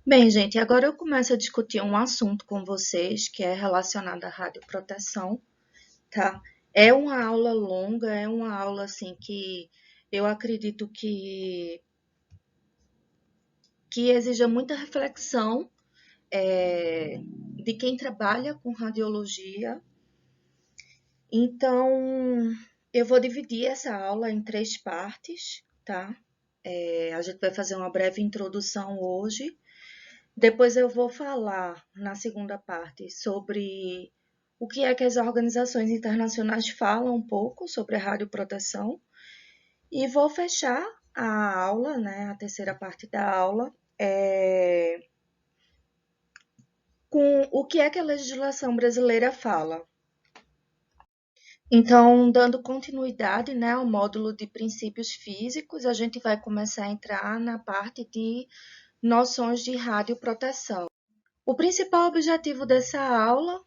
Bem, gente, agora eu começo a discutir um assunto com vocês que é relacionado à radioproteção, tá? É uma aula longa, é uma aula assim que eu acredito que exija muita reflexão de quem trabalha com radiologia. Então, eu vou dividir essa aula em três partes, tá? A gente vai fazer uma breve introdução hoje. Depois eu vou falar na segunda parte sobre o que é que as organizações internacionais falam um pouco sobre a radioproteção e vou fechar a aula, né, a terceira parte da aula, com o que é que a legislação brasileira fala. Então, dando continuidade, né, ao módulo de princípios físicos, a gente vai começar a entrar na parte de noções de radioproteção. O principal objetivo dessa aula,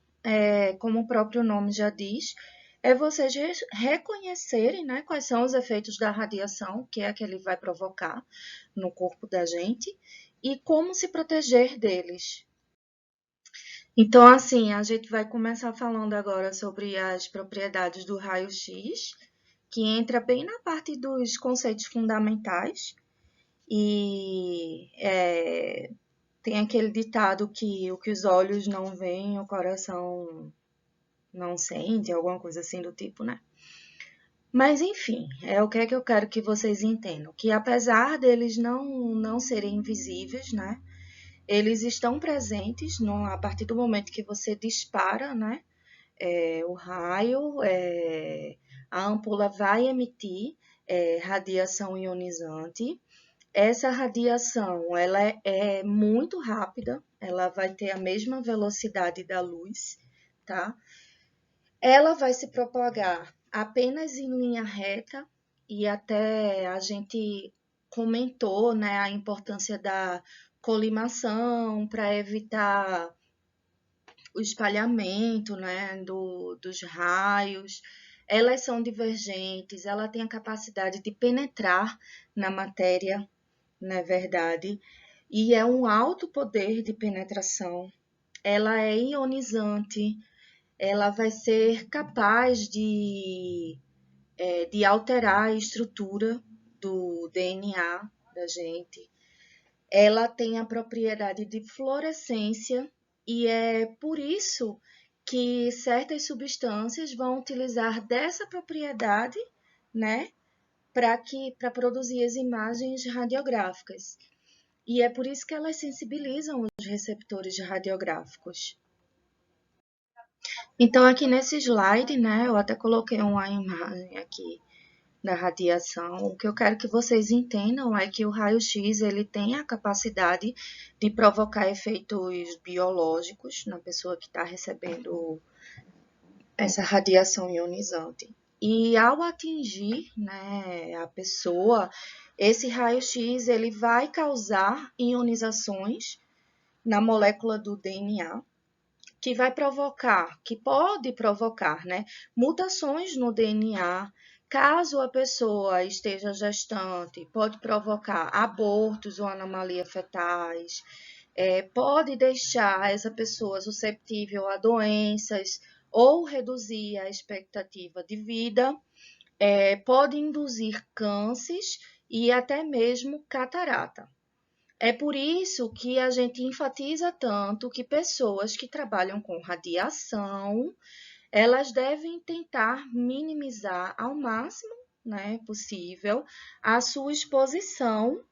como o próprio nome já diz, é vocês reconhecerem, né, quais são os efeitos da radiação, que é que ele vai provocar no corpo da gente, e como se proteger deles. Então, assim, a gente vai começar falando agora sobre as propriedades do raio-x, que entra bem na parte dos conceitos fundamentais, e tem aquele ditado que o que os olhos não veem, o coração não sente, alguma coisa assim do tipo, né? Mas, enfim, é o que é que eu quero que vocês entendam. Que apesar deles não serem invisíveis, né? Eles estão presentes a partir do momento que você dispara, né? O raio, a ampola vai emitir radiação ionizante. Essa radiação, ela é muito rápida, ela vai ter a mesma velocidade da luz, tá? Ela vai se propagar apenas em linha reta e até a gente comentou, né, a importância da colimação para evitar o espalhamento, né, dos raios. Elas são divergentes, ela tem a capacidade de penetrar na matéria, não é verdade? E é um alto poder de penetração. Ela é ionizante, ela vai ser capaz de alterar a estrutura do DNA da gente. Ela tem a propriedade de fluorescência e é por isso que certas substâncias vão utilizar dessa propriedade, né, para produzir as imagens radiográficas. E é por isso que elas sensibilizam os receptores radiográficos. Então, aqui nesse slide, né, eu até coloquei uma imagem aqui da radiação. O que eu quero que vocês entendam é que o raio-x ele tem a capacidade de provocar efeitos biológicos na pessoa que está recebendo essa radiação ionizante. E ao atingir, né, a pessoa, esse raio-x ele vai causar ionizações na molécula do DNA, que vai provocar, que pode provocar, né, mutações no DNA. Caso a pessoa esteja gestante, pode provocar abortos ou anomalia fetais, pode deixar essa pessoa susceptível a doenças ou reduzir a expectativa de vida, pode induzir cânceres e até mesmo catarata. É por isso que a gente enfatiza tanto que pessoas que trabalham com radiação, elas devem tentar minimizar ao máximo, né, possível a sua exposição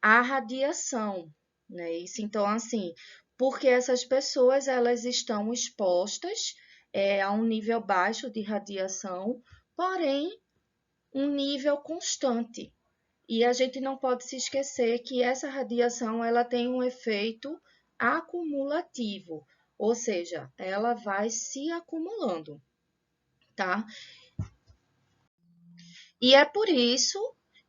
à radiação, né? Isso, então, assim, porque essas pessoas elas estão expostas a um nível baixo de radiação, porém um nível constante. E a gente não pode se esquecer que essa radiação ela tem um efeito acumulativo, ou seja, ela vai se acumulando, tá? E é por isso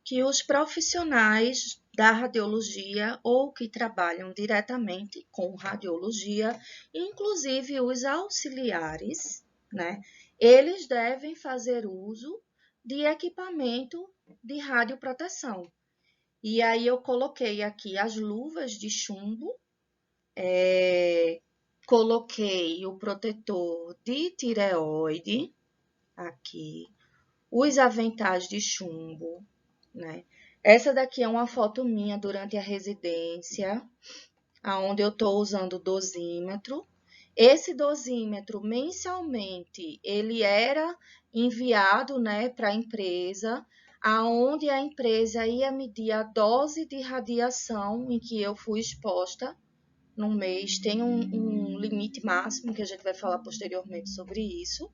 que os profissionais da radiologia ou que trabalham diretamente com radiologia, inclusive os auxiliares, né? Eles devem fazer uso de equipamento de radioproteção. E aí eu coloquei aqui as luvas de chumbo, coloquei o protetor de tireoide aqui, os aventais de chumbo, né? Essa daqui é uma foto minha durante a residência, aonde eu estou usando o dosímetro. Esse dosímetro, mensalmente, ele era enviado, né, para a empresa, aonde a empresa ia medir a dose de radiação em que eu fui exposta no mês. Tem um limite máximo, que a gente vai falar posteriormente sobre isso,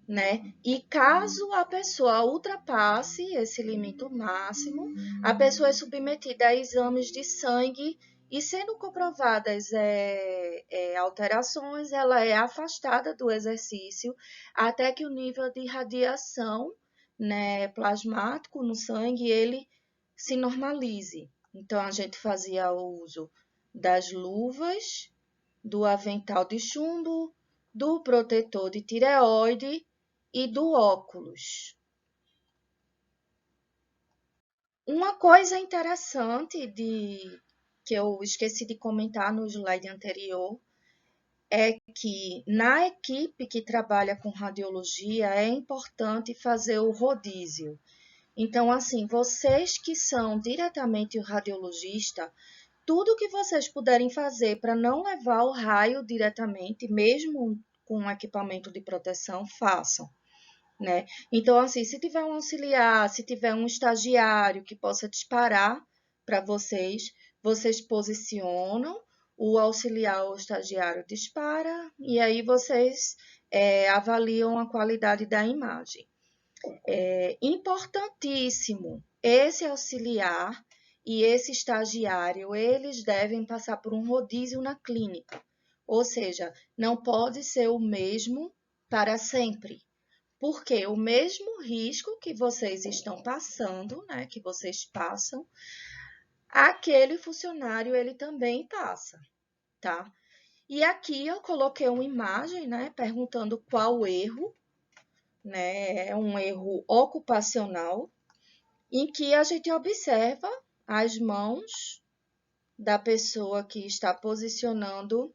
né? E caso a pessoa ultrapasse esse limite máximo, a pessoa é submetida a exames de sangue e, sendo comprovadas alterações, ela é afastada do exercício até que o nível de radiação, né, plasmático no sangue ele se normalize. Então, a gente fazia o uso das luvas, do avental de chumbo, do protetor de tireoide e do óculos. Uma coisa interessante que eu esqueci de comentar no slide anterior é que na equipe que trabalha com radiologia é importante fazer o rodízio. Então, assim, vocês que são diretamente o radiologista, tudo que vocês puderem fazer para não levar o raio diretamente, mesmo com equipamento de proteção, façam, né? Então, assim, se tiver um auxiliar, se tiver um estagiário que possa disparar para vocês, vocês posicionam, o auxiliar ou estagiário dispara, e aí vocês avaliam a qualidade da imagem. É importantíssimo, esse auxiliar e esse estagiário, eles devem passar por um rodízio na clínica, ou seja, não pode ser o mesmo para sempre. Porque o mesmo risco que vocês estão passando, né, que vocês passam, aquele funcionário ele também passa, tá? E aqui eu coloquei uma imagem, né, perguntando qual erro, né, é um erro ocupacional, em que a gente observa as mãos da pessoa que está posicionando,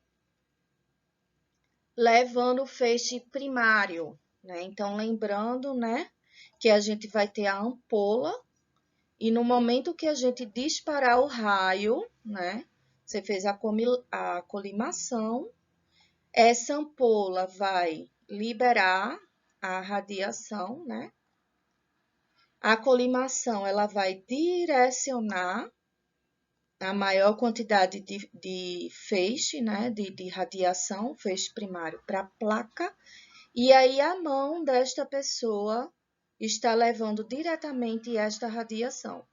levando o feixe primário, né? Então, lembrando, né, que a gente vai ter a ampola e no momento que a gente disparar o raio, né, você fez a colimação, essa ampola vai liberar a radiação, né? A colimação, ela vai direcionar a maior quantidade de feixe, né, de radiação, feixe primário, para a placa, e aí a mão desta pessoa está levando diretamente esta radiação,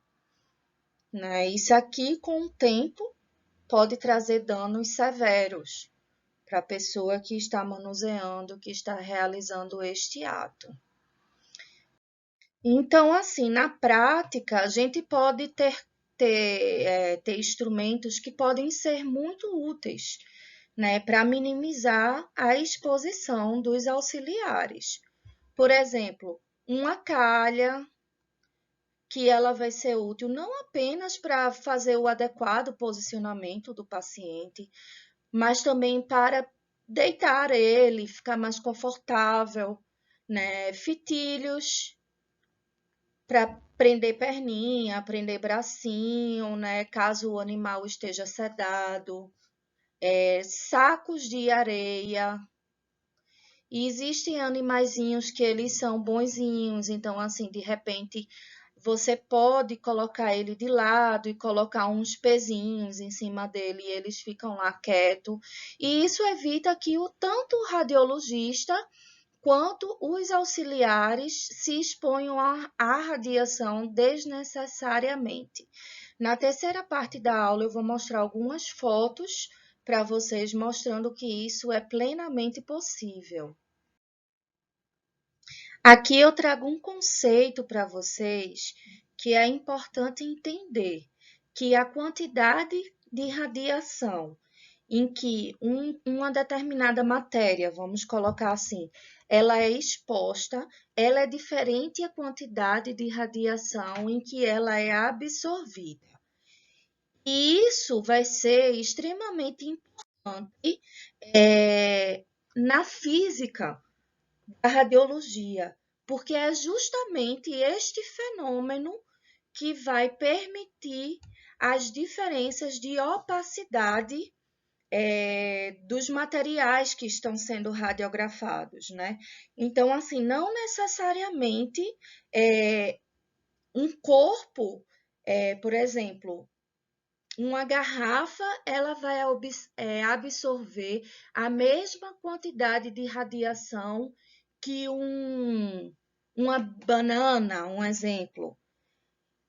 né? Isso aqui, com o tempo, pode trazer danos severos para a pessoa que está manuseando, que está realizando este ato. Então, assim, na prática, a gente pode ter instrumentos que podem ser muito úteis, né, para minimizar a exposição dos auxiliares. Por exemplo, uma calha, que ela vai ser útil não apenas para fazer o adequado posicionamento do paciente, mas também para deitar ele, ficar mais confortável, né? Fitilhos para prender perninha, prender bracinho, né? Caso o animal esteja sedado, sacos de areia. E existem animaizinhos que eles são bonzinhos, então assim, de repente você pode colocar ele de lado e colocar uns pezinhos em cima dele e eles ficam lá quietos. E isso evita que tanto o radiologista quanto os auxiliares se exponham à radiação desnecessariamente. Na terceira parte da aula, eu vou mostrar algumas fotos para vocês, mostrando que isso é plenamente possível. Aqui eu trago um conceito para vocês que é importante entender, que a quantidade de radiação em que uma determinada matéria, vamos colocar assim, ela é exposta, ela é diferente a quantidade de radiação em que ela é absorvida. E isso vai ser extremamente importante na física da radiologia, porque é justamente este fenômeno que vai permitir as diferenças de opacidade dos materiais que estão sendo radiografados, né? Então, assim, não necessariamente um corpo, por exemplo, uma garrafa, ela vai absorver a mesma quantidade de radiação que uma banana, um exemplo.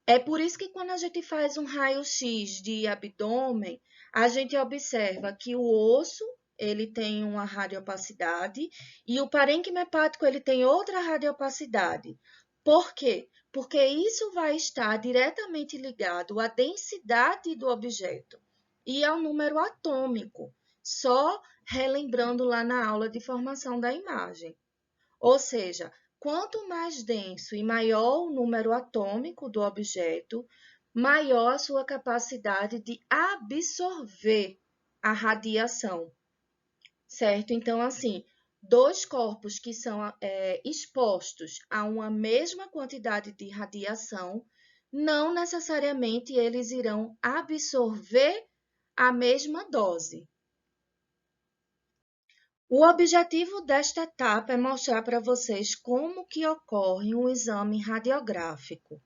É por isso que quando a gente faz um raio-x de abdômen, a gente observa que o osso ele tem uma radiopacidade e o parênquima hepático ele tem outra radiopacidade. Por quê? Porque isso vai estar diretamente ligado à densidade do objeto e ao número atômico, só relembrando lá na aula de formação da imagem. Ou seja, quanto mais denso e maior o número atômico do objeto, maior a sua capacidade de absorver a radiação, certo? Então, assim, dois corpos que são expostos a uma mesma quantidade de radiação, não necessariamente eles irão absorver a mesma dose. O objetivo desta etapa é mostrar para vocês como que ocorre um exame radiográfico.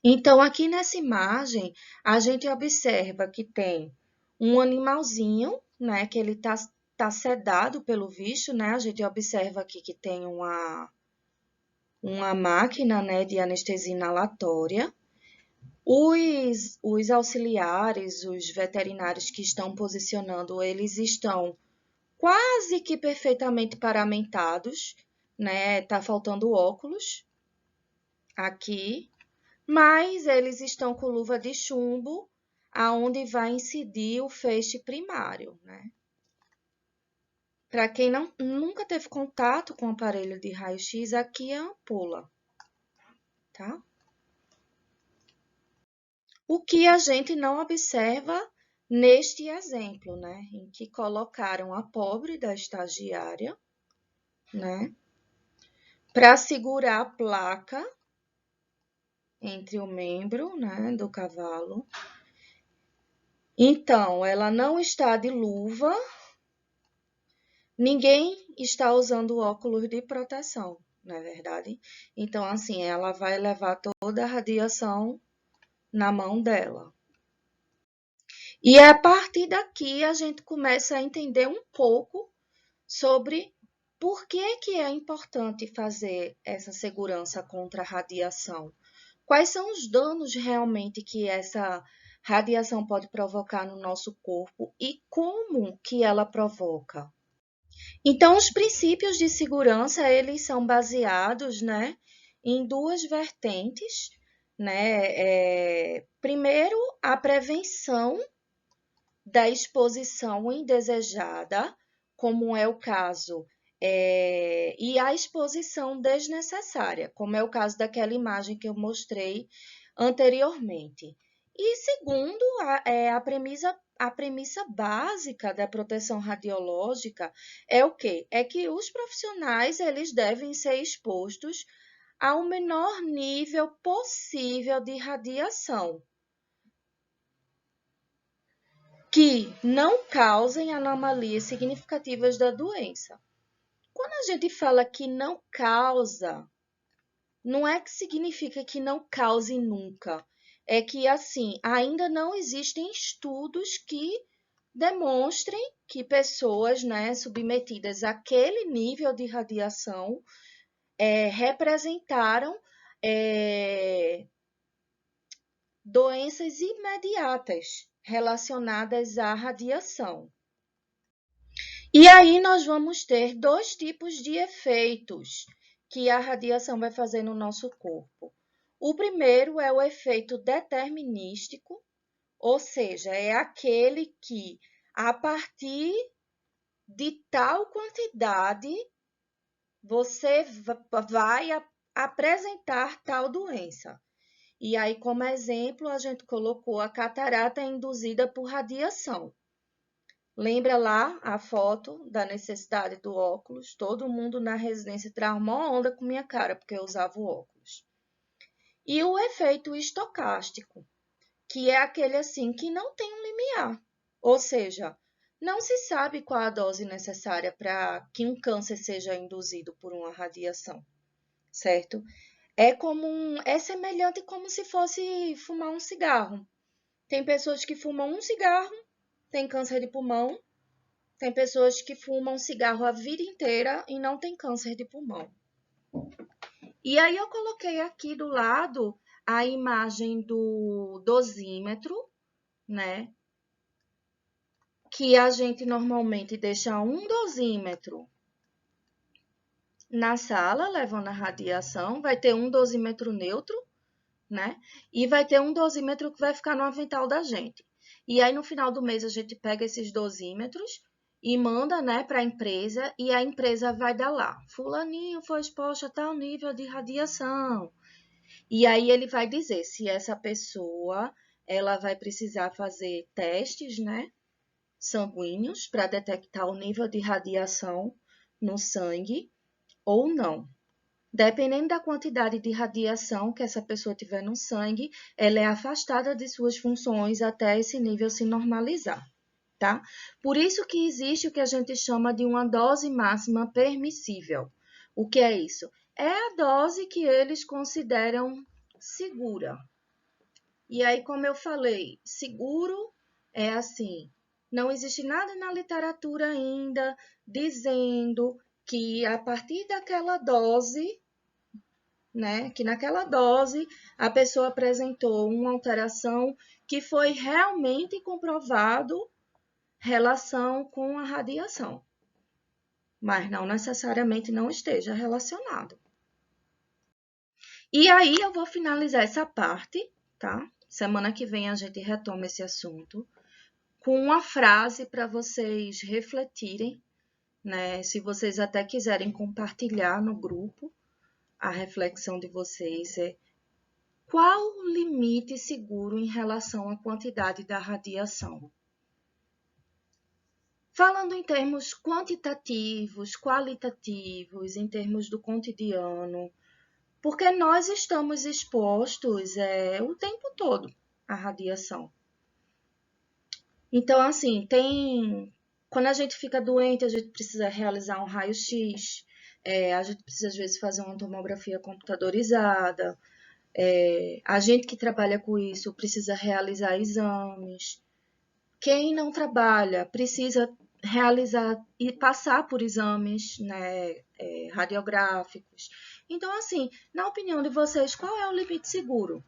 Então, aqui nessa imagem, a gente observa que tem um animalzinho, né, que ele tá sedado pelo visto, né? A gente observa aqui que tem uma máquina, né, de anestesia inalatória. Os auxiliares, os veterinários que estão posicionando, eles estão quase que perfeitamente paramentados, né? Tá faltando óculos aqui, mas eles estão com luva de chumbo, aonde vai incidir o feixe primário, né? Para quem nunca teve contato com o aparelho de raio-x, aqui é a ampola, tá? O que a gente não observa neste exemplo, né? Em que colocaram a pobre da estagiária, né? Para segurar a placa entre o membro, né, do cavalo. Então, ela não está de luva, ninguém está usando óculos de proteção, não é verdade? Então, assim, ela vai levar toda a radiação na mão dela. E a partir daqui a gente começa a entender um pouco sobre por que é importante fazer essa segurança contra a radiação. Quais são os danos realmente que essa radiação pode provocar no nosso corpo e como que ela provoca? Então, os princípios de segurança, eles são baseados, né, em duas vertentes, né? Primeiro, a prevenção da exposição indesejada, como é o caso, e a exposição desnecessária, como é o caso daquela imagem que eu mostrei anteriormente. E segundo, a premissa básica da proteção radiológica é o quê? É que os profissionais eles devem ser expostos ao menor nível possível de radiação, que não causem anomalias significativas da doença. Quando a gente fala que não causa, não é que significa que não cause nunca. É que, assim, ainda não existem estudos que demonstrem que pessoas, né, submetidas àquele nível de radiação representaram doenças imediatas relacionadas à radiação. E aí nós vamos ter dois tipos de efeitos que a radiação vai fazer no nosso corpo. O primeiro é o efeito determinístico, ou seja, é aquele que a partir de tal quantidade você vai apresentar tal doença. E aí, como exemplo, a gente colocou a catarata induzida por radiação. Lembra lá a foto da necessidade do óculos? Todo mundo na residência tirava uma onda com minha cara, porque eu usava o óculos. E o efeito estocástico, que é aquele assim que não tem um limiar. Ou seja, não se sabe qual a dose necessária para que um câncer seja induzido por uma radiação, certo? É semelhante como se fosse fumar um cigarro. Tem pessoas que fumam um cigarro, tem câncer de pulmão. Tem pessoas que fumam cigarro a vida inteira e não tem câncer de pulmão. E aí eu coloquei aqui do lado a imagem do dosímetro, né? Que a gente normalmente deixa um dosímetro na sala, levando a radiação. Vai ter um dosímetro neutro, né? E vai ter um dosímetro que vai ficar no avental da gente. E aí, no final do mês, a gente pega esses dosímetros e manda, né, para a empresa, e a empresa vai dar lá. Fulaninho foi exposto a tal nível de radiação. E aí ele vai dizer se essa pessoa ela vai precisar fazer testes, né, sanguíneos para detectar o nível de radiação no sangue ou não. Dependendo da quantidade de radiação que essa pessoa tiver no sangue, ela é afastada de suas funções até esse nível se normalizar, tá? Por isso que existe o que a gente chama de uma dose máxima permissível. O que é isso? É a dose que eles consideram segura. E aí, como eu falei, seguro é assim, não existe nada na literatura ainda dizendo que a partir daquela dose, né, que naquela dose a pessoa apresentou uma alteração que foi realmente comprovado relação com a radiação, mas não necessariamente não esteja relacionado. E aí eu vou finalizar essa parte, tá? Semana que vem a gente retoma esse assunto com uma frase para vocês refletirem, né? Se vocês até quiserem compartilhar no grupo, a reflexão de vocês é: qual o limite seguro em relação à quantidade da radiação? Falando em termos quantitativos, qualitativos, em termos do cotidiano, porque nós estamos expostos o tempo todo à radiação. Então, assim, quando a gente fica doente, a gente precisa realizar um raio-x, a gente precisa, às vezes, fazer uma tomografia computadorizada. A gente que trabalha com isso precisa realizar exames. Quem não trabalha precisa realizar e passar por exames, né, radiográficos. Então, assim, na opinião de vocês, qual é o limite seguro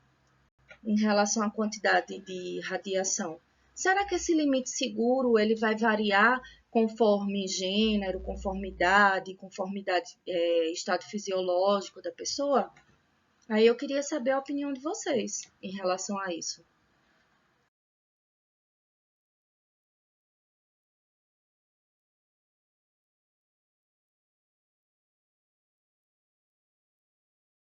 em relação à quantidade de radiação? Será que esse limite seguro ele vai variar conforme gênero, conformidade, estado fisiológico da pessoa? Aí eu queria saber a opinião de vocês em relação a isso.